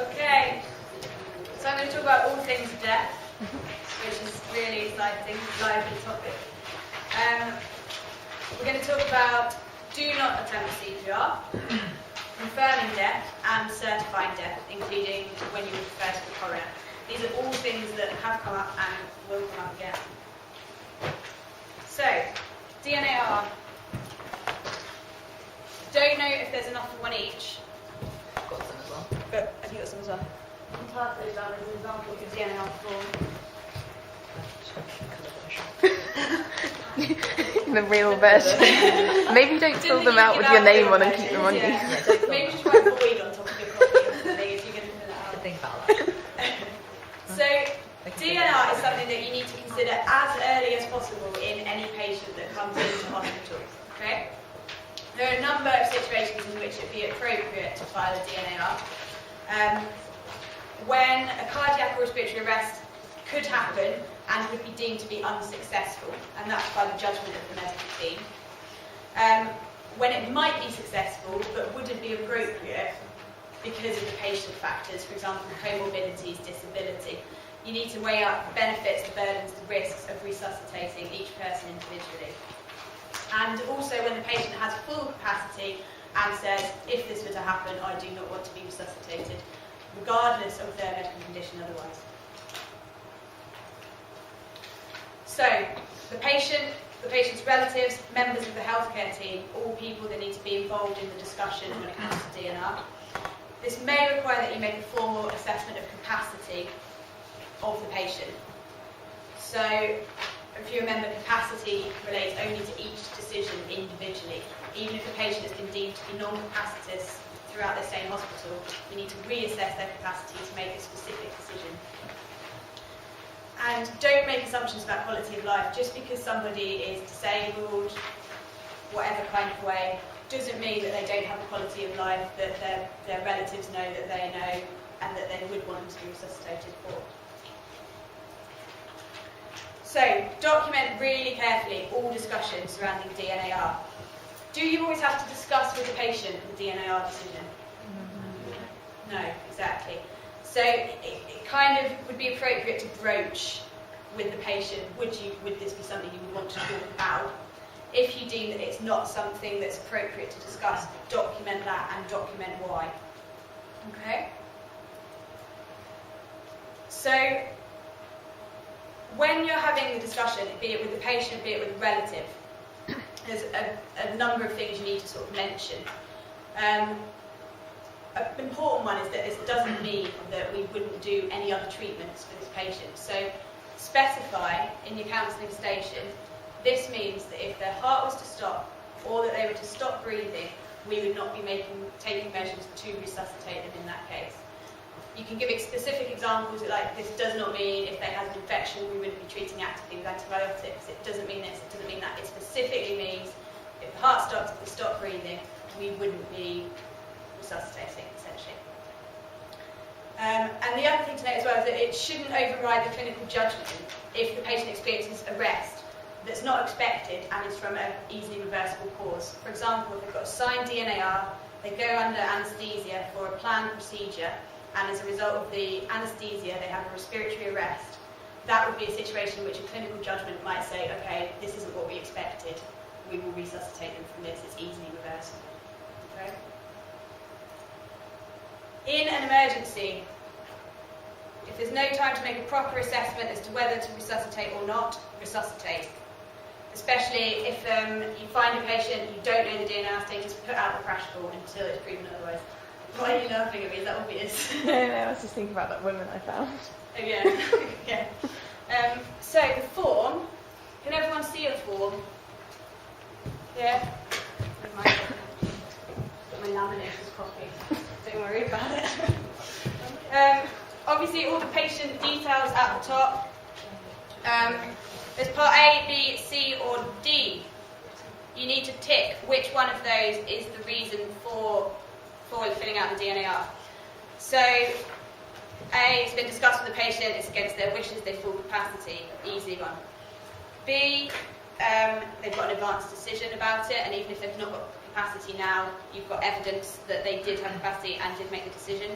Okay, so I'm going to talk about all things death, which is really exciting, lively topic. We're going to talk about do not attempt CPR, confirming death, and certifying death, including when you refer to the coroner. These are all things that have come up and will come up again. So, DNAR. Don't know if there's enough for one each. I've got some as well. But have you got some as well? I'm pass those down as an example of the DNAR form. The real version. Maybe don't fill them out with your name on and keep them on you. Maybe just write void on top of your copy or something if you're going to fill it out. Think about that. So, DNR is something that you need to consider as early as possible in any patient that comes into hospital. Okay? There are a number of situations in which it would be appropriate to file a DNAR. When a cardiac or respiratory arrest could happen and would be deemed to be unsuccessful, and that's by the judgment of the medical team. When it might be successful but wouldn't be appropriate because of the patient factors, for example, comorbidities, disability. You need to weigh up the benefits, the burdens, the risks of resuscitating each person individually. And also when the patient has full capacity and says, if this were to happen, I do not want to be resuscitated, regardless of their medical condition otherwise. So, the patient's relatives, members of the healthcare team, all people that need to be involved in the discussion when it comes to DNR. This may require that you make a formal assessment of capacity of the patient. So, if you remember, capacity relates only to each decision individually. Even if the patient has been deemed to be non-capacitous throughout their stay in hospital, you need to reassess their capacity to make a specific decision. And don't make assumptions about quality of life. Just because somebody is disabled, whatever kind of way, doesn't mean that they don't have a quality of life that their relatives know that they know and that they would want them to be resuscitated for. So, document really carefully all discussions surrounding DNAR. Do you always have to discuss with the patient the DNAR decision? No, exactly. So, it kind of would be appropriate to broach with the patient, would this be something you would want to talk about? If you deem that it's not something that's appropriate to discuss, document that and document why. Okay? So, when you're having the discussion, be it with the patient, be it with a relative, there's a number of things you need to sort of mention. An important one is that this doesn't mean that we wouldn't do any other treatments for this patient. So specify in your counselling station, this means that if their heart was to stop or that they were to stop breathing, we would not be taking measures to resuscitate them in that case. You can give specific examples like this does not mean if they had an infection we wouldn't be treating actively with antibiotics. It doesn't mean this, it doesn't mean that. It specifically means if the heart stopped, if they stopped breathing, we wouldn't be resuscitating, essentially. And the other thing to note as well is that it shouldn't override the clinical judgment if the patient experiences arrest that's not expected and is from an easily reversible cause. For example, if they've got a signed DNAR, they go under anaesthesia for a planned procedure, and as a result of the anaesthesia they have a respiratory arrest, that would be a situation in which a clinical judgment might say, okay, this isn't what we expected, we will resuscitate them from this, it's easily reversible. Okay? In an emergency, if there's no time to make a proper assessment as to whether to resuscitate or not, resuscitate. Especially if you find a patient, you don't know the DNR status, put out the crash call until it's proven otherwise. Why are you laughing at me? Is that obvious? No, I was just thinking about that woman I found. Oh yeah. Yeah. So the form, can everyone see the form? Yeah? My laminator's copy. Don't worry about it. Obviously all the patient details at the top. There's part A, B, C or D. You need to tick which one of those is the reason for filling out the DNAR. So A, it's been discussed with the patient, it's against their wishes, they've full capacity, easy one. B, they've got an advanced decision about it, and even if they've not got capacity now. You've got evidence that they did have capacity and did make the decision.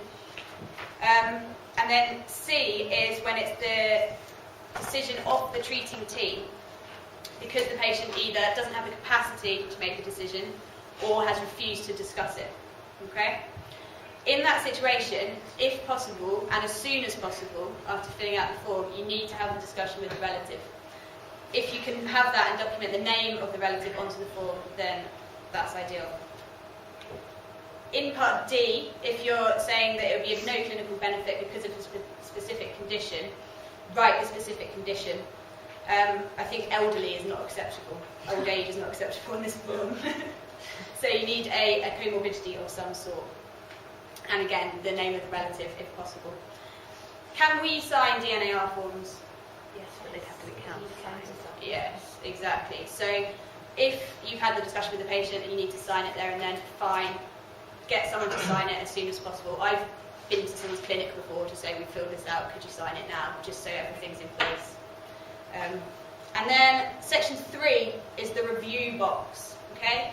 And then C is when it's the decision of the treating team, because the patient either doesn't have the capacity to make a decision or has refused to discuss it. Okay? In that situation, if possible, and as soon as possible, after filling out the form, you need to have a discussion with the relative. If you can have that and document the name of the relative onto the form, then that's ideal. In part D, if you're saying that it would be of no clinical benefit because of a specific condition, write the specific condition. I think elderly is not acceptable. Old age is not acceptable in this form. So you need a comorbidity of some sort. And again, the name of the relative, if possible. Can we sign DNAR forms? Yes, but they'd have to be countersigned. Yes, exactly. So if you've had the discussion with the patient and you need to sign it there and then, fine. Get someone to sign it as soon as possible. I've been to someone's clinic before to say, we filled this out, could you sign it now? Just so everything's in place. And then section 3 is the review box. Okay?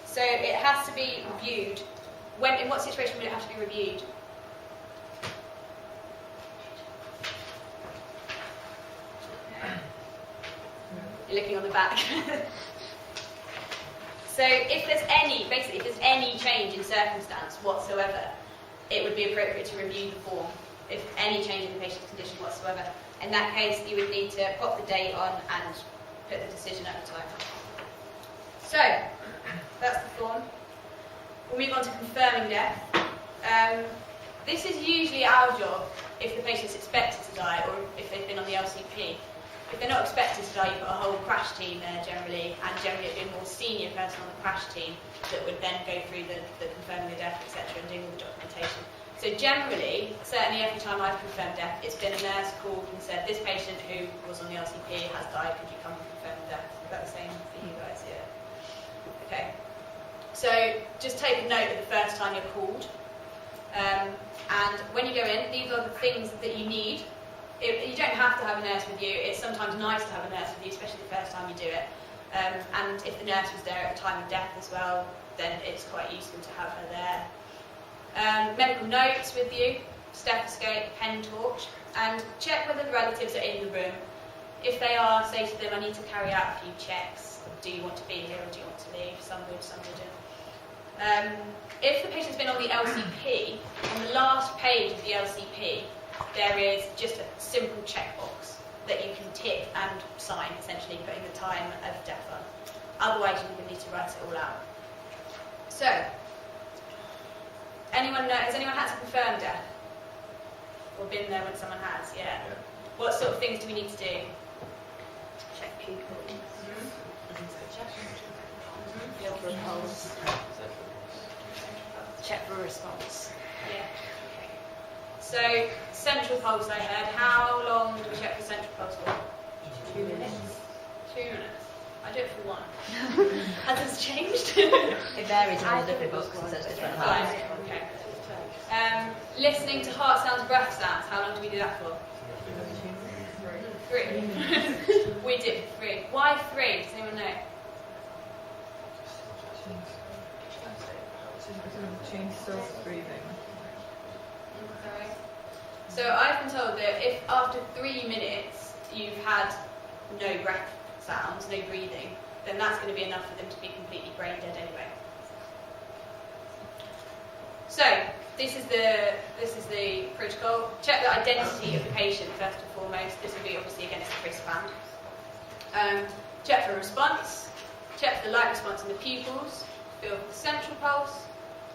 So it has to be reviewed. In what situation would it have to be reviewed? You're looking on the back. So if there's any change in circumstance whatsoever, it would be appropriate to review the form. If any change in the patient's condition whatsoever. In that case, you would need to pop the date on and put the decision at the time. So, that's the form. We'll move on to confirming death. This is usually our job if the patient's expected to die or if they've been on the LCP. If they're not expected to die, you've got a whole crash team there generally, and generally it'd be a more senior person on the crash team that would then go through the confirming the death, etc., and doing all the documentation. So generally, certainly every time I've confirmed death, it's been a nurse called and said, this patient who was on the LCP has died, could you come and confirm the death? Is that the same for you guys? Yeah. Okay. So just take a note of the first time you're called. And when you go in, these are the things that you need. You don't have to have a nurse with you. It's sometimes nice to have a nurse with you, especially the first time you do it. And if the nurse was there at the time of death as well, then it's quite useful to have her there. Medical notes with you, stethoscope, pen torch, and check whether the relatives are in the room. If they are, say to them, I need to carry out a few checks. Do you want to be here or do you want to leave? Some would, some wouldn't. If the patient's been on the LCP, on the last page of the LCP, there is just a simple checkbox that you can tick and sign, essentially putting the time of death on. Otherwise, you would need to write it all out. So, has anyone had to confirm death? Or been there when someone has? Yeah. What sort of things do we need to do? Check people. Feel for a pulse. Check for a response. Yeah. Okay. So, central pulse I heard. How long do we check for central pulse for? 2 minutes. 2 minutes. I do it for 1. Has this changed? It varies on the different books because it says different Right, heights. okay. Listening to heart sounds, breath sounds. How long do we do that for? 3. We did 3. Why 3? Does anyone know? Change self-breathing. Okay. So I've been told that if after 3 minutes you've had no breath sounds, no breathing, then that's going to be enough for them to be completely brain dead anyway. So this is the protocol. Check the identity of the patient first and foremost. This will be obviously against the wristband. Check for response. Check for the light response in the pupils. Feel for the central pulse.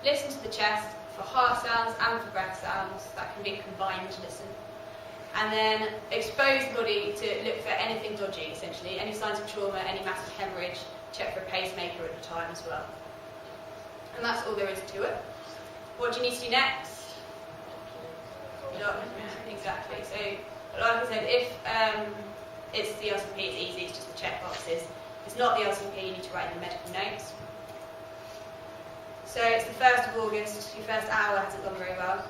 Listen to the chest for heart sounds and for breath sounds. That can be a combined listen. And then expose the body to look for anything dodgy, essentially. Any signs of trauma, any massive hemorrhage. Check for a pacemaker at the time as well. And that's all there is to it. What do you need to do next? Exactly. So, like I said, if it's the LCP, it's easy. It's just the check boxes. If it's not the LCP, you need to write in the medical notes. So it's the 1st of August, your first hour hasn't gone very well.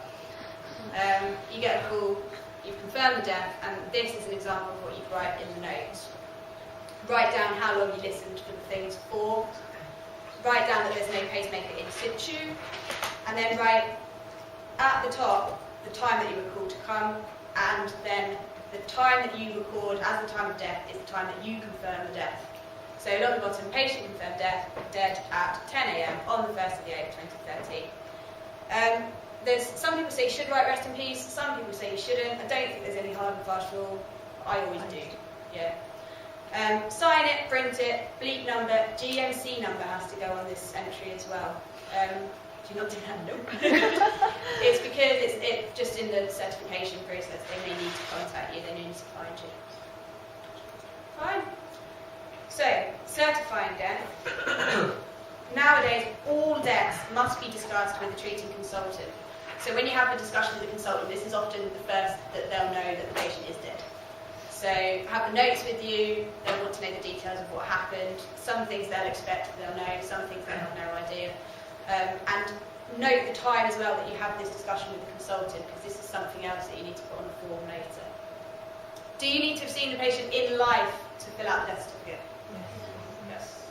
You get a call, you've confirmed the death, and this is an example of what you'd write in the notes. Write down how long you listened for the things for. write down that there's no pacemaker in situ, and then write at the top the time that you were called to come, and then the time that you record as the time of death is the time that you confirm the death. So along the bottom, patient confirmed death, dead at 10 a.m. on the 1st of the 8th, 2013. There's some people say you should write rest in peace, some people say you shouldn't. I don't think there's any hard and fast rule. I always do. Yeah. Sign it, print it, bleep number, GMC number has to go on this entry as well. Do you not do that? No. It's because it's just in the certification process. They may need to contact you, they may need to find you. Fine. So, certifying death. Nowadays, all deaths must be discussed with the treating consultant. So when you have a discussion with the consultant, this is often the first that they'll know that the patient is dead. So have the notes with you, they'll want to know the details of what happened. Some things they'll expect, they'll know, some things they'll have no idea. And note the time as well that you have this discussion with the consultant, because this is something else that you need to put on the form later. Do you need to have seen the patient in life to fill out the death certificate? Yes.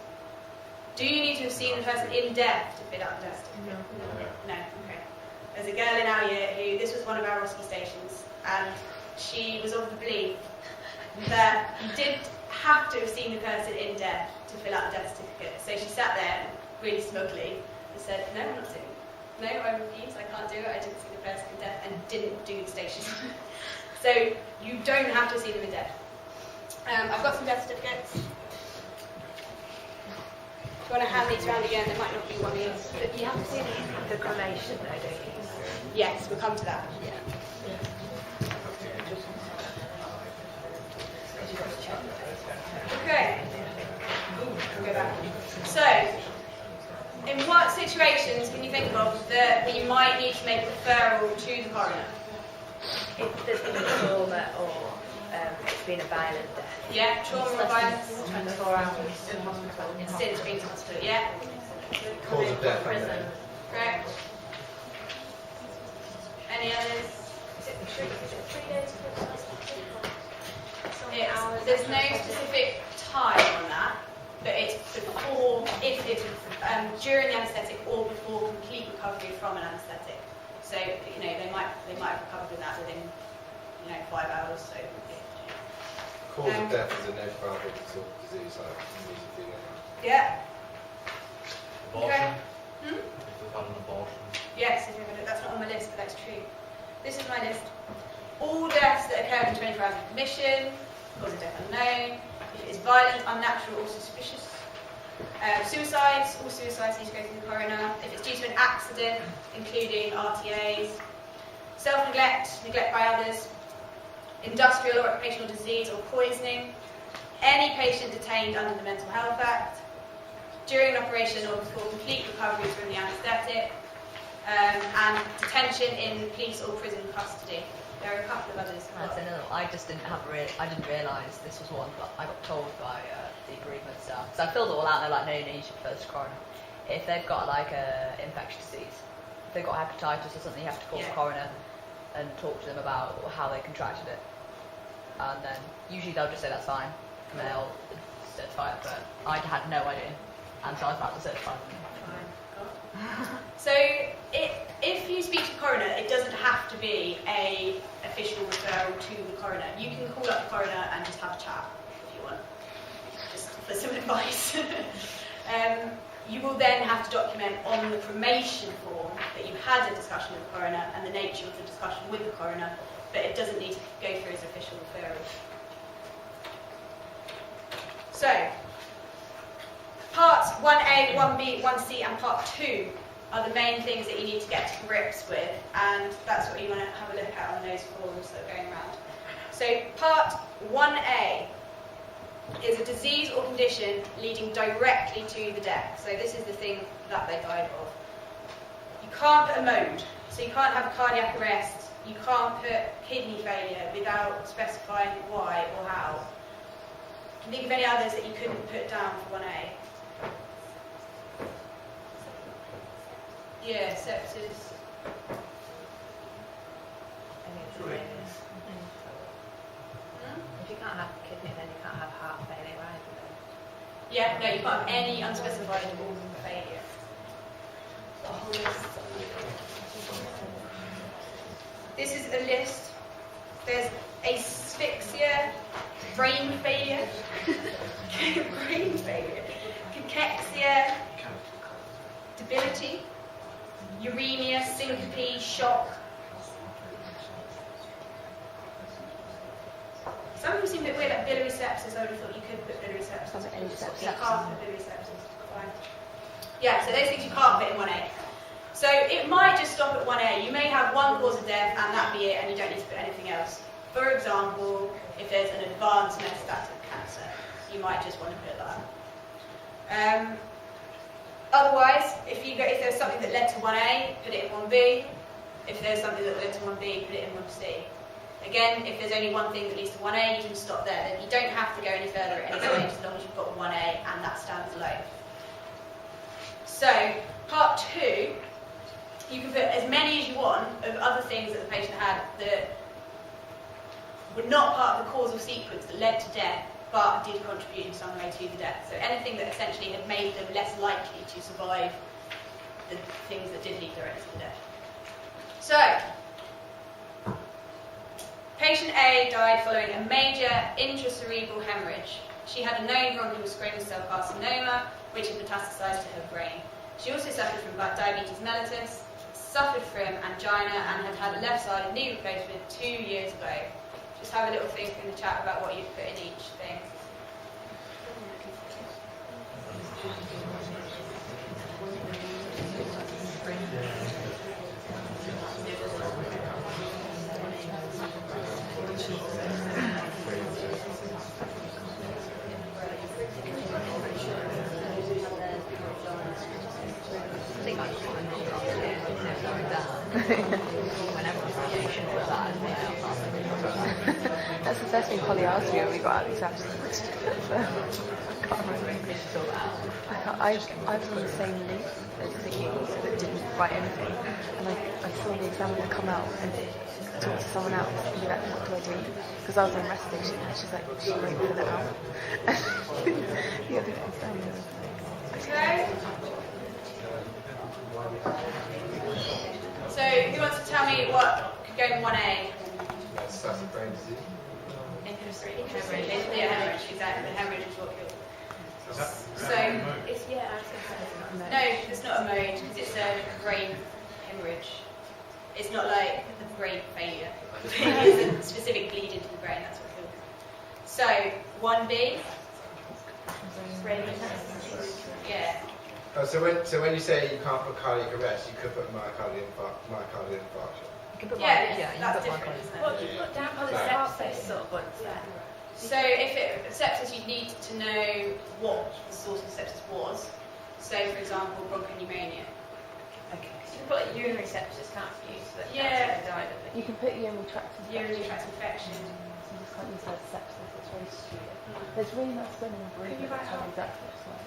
Do you need to have seen the person in death to fill out the death certificate? No. Okay. There's a girl in our year who, this was one of our OSCE stations, and she was of the belief that you didn't have to have seen the person in death to fill out the death certificate. So she sat there really smugly and said, no, I'm not doing it. No, I refuse, I can't do it, I didn't see the person in death, and didn't do the station. So you don't have to see them in death. I've got some death certificates. If you want to hand these around again, there might not be one here. But you have to see the cremation though, don't you? Yes, we'll come to that. Yeah. Okay. Go back. So, in what situations can you think of that you might need to make a referral to the coroner? If there's been a trauma or it's been a violent death. Yeah, trauma or violence? 24 hours in hospital. Since being to hospital, yeah. Cause of death. Prison. Correct. Any others? Is it 3 days? There's no specific time on that, but it's before, if it's during the anaesthetic or before complete recovery from an anaesthetic. So they might have recovered with that within 5 hours. So Cause of death is a nephrologic disease like mesothelioma. yeah. Abortion. Okay. If they've had an abortion. Yes, if you've got it. That's not on my list, but that's true. This is my list. All deaths that occurred in 24 hours of admission, cause of death unknown. If it is violent, unnatural, or suspicious. Suicides, all suicides need to go through the coroner. If it's due to an accident, including RTAs. Self-neglect, neglect by others. Industrial or occupational disease or poisoning. Any patient detained under the Mental Health Act. During an operation or before complete recovery from the anaesthetic. And detention in police or prison custody. There are a couple of others. That's another. I just didn't I didn't realise this was one, but I got told by the bereavement staff. So I filled it all out. And they're like, no, you should first coroner. If they've got like a infectious disease, if they've got hepatitis or something, you have to call the coroner and talk to them about how they contracted it. And then usually they'll just say that's fine, and they'll certify it. But I had no idea, and so I was about to certify them. So if you speak to the coroner, it doesn't have to be a official referral to the coroner. You can call up the coroner and just have a chat if you want, just for some advice. You will then have to document on the cremation form that you had a discussion with the coroner and the nature of the discussion with the coroner, but it doesn't need to go through as official referral. So, Parts 1A, 1B, 1C and Part 2 are the main things that you need to get to grips with, and that's what you want to have a look at on those forms that are going around. So Part 1A is a disease or condition leading directly to the death. So this is the thing that they died of. You can't put a mode, so you can't have cardiac arrest, you can't put kidney failure without specifying why or how. Can you think of any others that you couldn't put down for 1A? Yeah, sepsis. If you can't have kidney, then you can't have heart failure either. Yeah, no, you can't have any unspecified organ failure. This is a list. There's asphyxia, brain failure, cachexia, debility, uremia, syncope, shock. Some of them seem a bit weird, like biliary sepsis. I would have thought you could put biliary sepsis. You can't put biliary sepsis. Fine. Yeah, so those things you can't put in 1A. So it might just stop at 1A. You may have one cause of death and that be it, and you don't need to put anything else. For example, if there's an advanced metastatic cancer, you might just want to put that. Otherwise, if there's something that led to 1A, put it in 1B. If there's something that led to 1B, put it in 1C. Again, if there's only one thing that leads to 1A, you can stop there. You don't have to go any further at any stage as long as you've got 1A and that stands alone. So, part 2, you can put as many as you want of other things that the patient had that were not part of the causal sequence that led to death, but did contribute in some way to the death. So anything that essentially had made them less likely to survive the things that did lead directly to the death. So, patient A died following a major intracerebral hemorrhage. She had a known bronchial squamous cell carcinoma, which had metastasized to her brain. She also suffered from diabetes mellitus, suffered from angina, and had had a left-sided knee replacement 2 years ago. Just have a little think in the chat about what you'd put in each thing. That's the first thing Holly asked me when we got out of the exams. I can't remember. I was on the same leave as the kids that didn't write anything, and I saw the examiner come out and talk to someone else and be like, what do I do? Because I was on rest station and she's like, she won't fill it out. The other guy's down there. Okay. So, who wants to tell me what could go in 1A? Metastatic brain disease. Hemorrhage. Yeah, hemorrhage, exactly. The hemorrhage is what killed. So, it's, no, it's not a mode, because it's a brain hemorrhage. It's not like the brain failure. It's a specific bleed into the brain, that's what killed it. So, 1B. Brain metastasis. Yeah. Oh, so when you say you can't put cardiac arrest, you could put myocardial infarction. That's different, isn't it? What do you put down for the sepsis or what's that? So if it sepsis, you need to know what the source of sepsis was. So for example, bronchopneumonia. Okay. So you can put like urinary sepsis, can't you? So that Yeah. died of it. You can put urinary tract infection. Urinary tract infection. You just can't use that sepsis, it's very stupid. There's really nice women in Britain that tell you exactly what's like.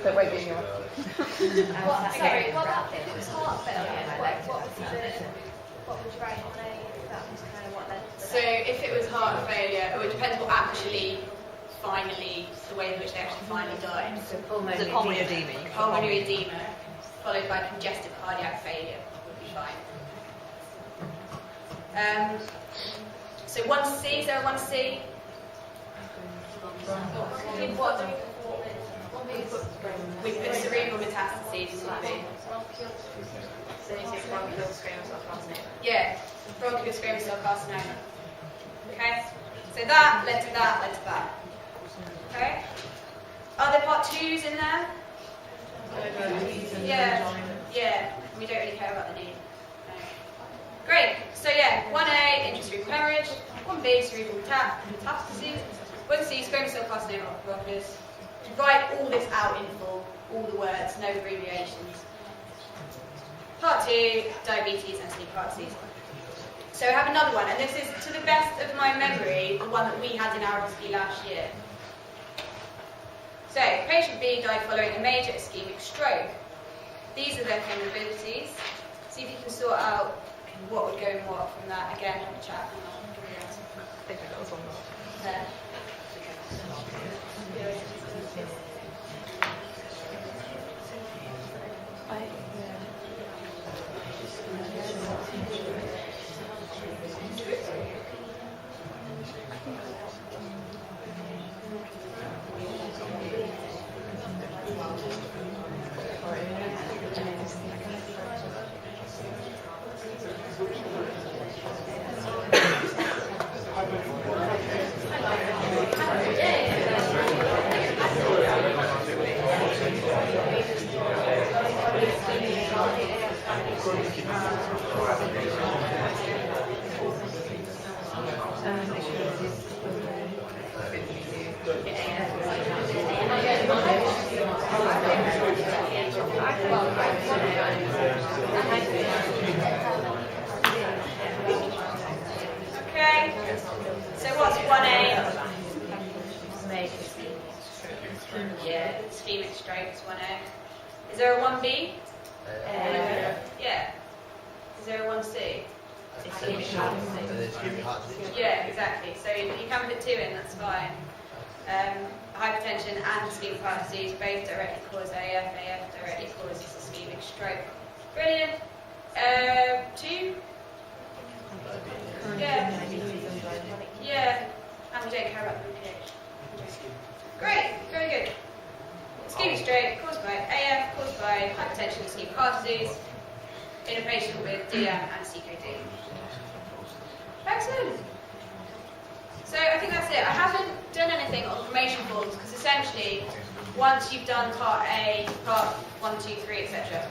That won't be anyone. Okay. What about if it was heart failure? What would you write on a? That was kind of what led to the So if it was heart failure, it depends what actually, finally, the way in which they actually finally died. So Is it pulmonary edema? Pulmonary edema, followed by congestive cardiac failure, would be fine. So 1C, is there a 1C? We put cerebral metastases would be. bronchial squamous cell carcinoma. Yeah, bronchial squamous cell carcinoma. Okay? So that led to that, led to that. Okay? Are there part 2s in there? Yeah. We don't really care about the name. No. Great. So yeah, 1A, intracerebral hemorrhage. 1B, cerebral metastases. 1C, squamous cell carcinoma of the bronchus. Write all this out in full, all the words, no abbreviations. Part 2, diabetes and sleep heart disease. So I have another one, and this is, to the best of my memory, the one that we had in our OSCE last year. So, patient B died following a major ischemic stroke. These are their comorbidities. See if you can sort out what would go in what from that. Again, have a chat. I think that was on There. Okay, so what's 1A? Yeah, ischemic stroke is 1A. Is there a 1B? Yeah. Is there a 1C? Yeah, exactly. So you can put 2 in, that's fine. Hypertension and ischemic heart disease both directly cause AF. AF directly causes ischemic stroke. Brilliant. 2? Yeah. Yeah. And we don't care about the pH. Great, very good. Ischemic stroke caused by AF, caused by hypertension and ischemic heart disease in a patient with DM and CKD. Excellent. So I think that's it. I haven't done anything on cremation forms because essentially, once you've done part A, part 1, 2, 3, etc.,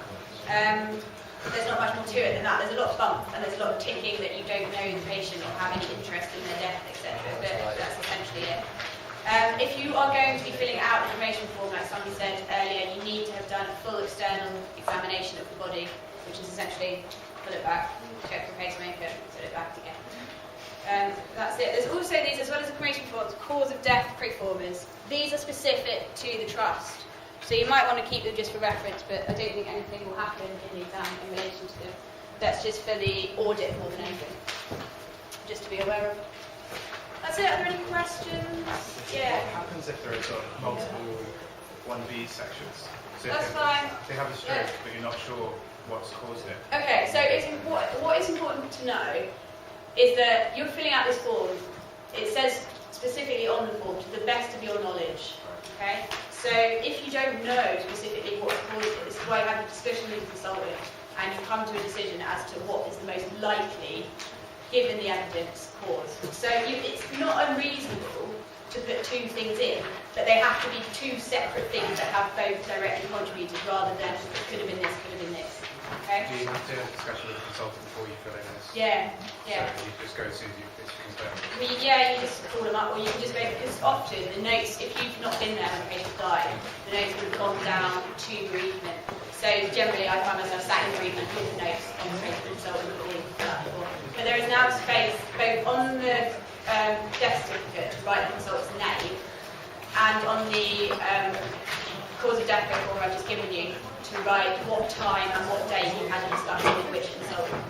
there's not much more to it than that. There's a lot of bump and there's a lot of ticking that you don't know the patient or have any interest in their death, etc. But that's essentially it. If you are going to be filling out the cremation form, like somebody said earlier, you need to have done a full external examination of the body, which is essentially pull it back, check for pacemaker, put it back again. That's it. There's also these, as well as the cremation forms, cause of death proformas. These are specific to the trust. So you might want to keep them just for reference, but I don't think anything will happen in the exam in relation to them. That's just for the audit more than anything. Just to be aware of. That's it. Are there any questions? Yeah. What happens if there are sort of multiple 1B sections? So That's if fine. they have a stroke, Yeah. but you're not sure what's caused it. Okay, so what is important to know is that you're filling out this form. It says specifically on the form, to the best of your knowledge. Okay? So if you don't know specifically what caused it, this is why you have a discussion with the consultant and you come to a decision as to what is the most likely, given the evidence, cause. So it's not unreasonable to put 2 things in, but they have to be 2 separate things that have both directly contributed rather than could have been this, could have been this. Okay? Do you have to have a discussion with the consultant before you fill in this? Yeah. So you just go as soon as it's confirmed. Yeah, you just call them up, or you can just go, because often the notes, if you've not been there when a patient died, the notes would have gone down to bereavement. So generally I find myself sat in bereavement with the notes on the patient consultant before we fill out the form. But there is now space both on the death certificate to write the consultant's name and on the cause of death form I've just given you to write what time and what day you had a discussion with which consultant.